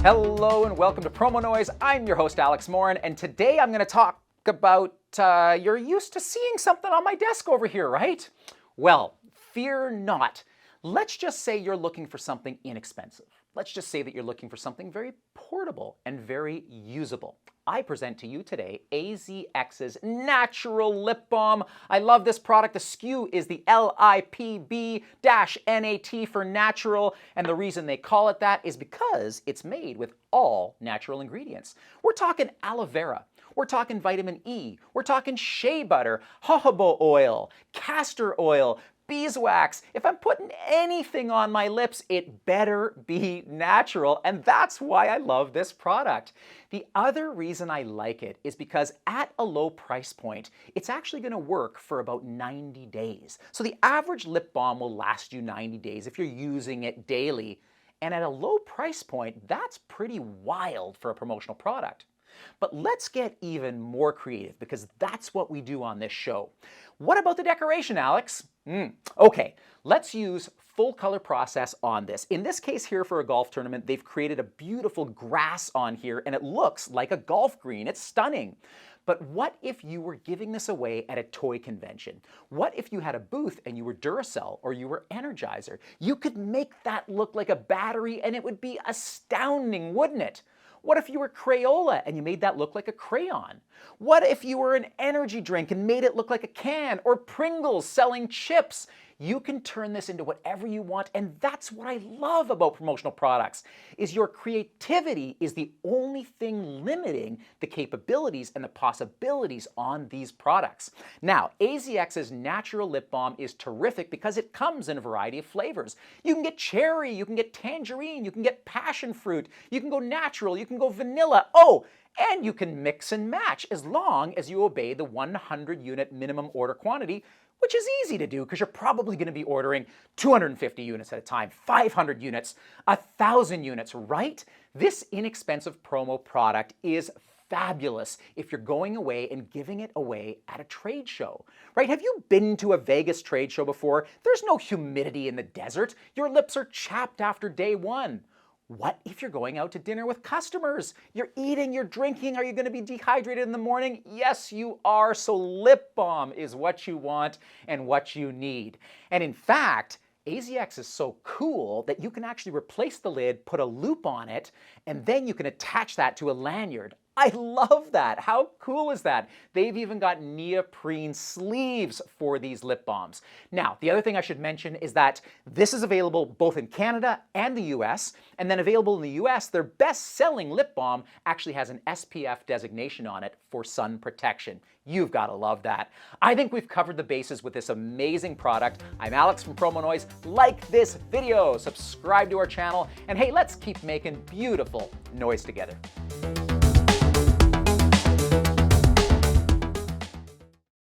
Hello and welcome to Promonoise. I'm your host Alex Morin, and today I'm going to talk about you're used to seeing something on my desk over here, right? Well, fear not. Let's just say you're looking for something inexpensive. Let's just say that you're looking for something very portable and very usable. I present to you today AZX's Natural Lip Balm. I love this product. The SKU is the LIPB-NAT for natural, and the reason they call it that is because it's made with all natural ingredients. We're talking aloe vera. We're talking vitamin E. We're talking shea butter, jojoba oil, castor oil, beeswax. If I'm putting anything on my lips, it better be natural, and that's why I love this product. The other reason I like it is because at a low price point, it's actually going to work for about 90 days. So the average lip balm will last you 90 days if you're using it daily, and at a low price point, that's pretty wild for a promotional product. But let's get even more creative because that's what we do on this show. What about the decoration, Alex? Okay, let's use full color process on this. In this case here for a golf tournament, they've created a beautiful grass on here and it looks like a golf green. It's stunning. But what if you were giving this away at a toy convention? What if you had a booth and you were Duracell or you were Energizer? You could make that look like a battery and it would be astounding, wouldn't it? What if you were Crayola and you made that look like a crayon? What if you were an energy drink and made it look like a can, or Pringles selling chips? You can turn this into whatever you want, and that's what I love about promotional products, is your creativity is the only thing limiting the capabilities and the possibilities on these products. Now, AZX's Natural Lip Balm is terrific because it comes in a variety of flavors. You can get cherry, you can get tangerine, you can get passion fruit, you can go natural, you can go vanilla. Oh, and you can mix and match as long as you obey the 100 unit minimum order quantity, which is easy to do because you're probably going to be ordering 250 units at a time, 500 units, 1,000 units, right? This inexpensive promo product is fabulous if you're going away and giving it away at a trade show, right? Have you been to a Vegas trade show before? There's no humidity in the desert. Your lips are chapped after day one. What if you're going out to dinner with customers? You're eating, you're drinking. Are you going to be dehydrated in the morning? Yes, you are. So lip balm is what you want and what you need. And in fact, AZX is so cool that you can actually replace the lid, put a loop on it, and then you can attach that to a lanyard. I love that. How cool is that? They've even got neoprene sleeves for these lip balms. Now, the other thing I should mention is that this is available both in Canada and the US, and then available in the US, their best-selling lip balm actually has an SPF designation on it for sun protection. You've got to love that. I think we've covered the bases with this amazing product. I'm Alex from Promonoise. Like this video, subscribe to our channel, and hey, let's keep making beautiful noise together.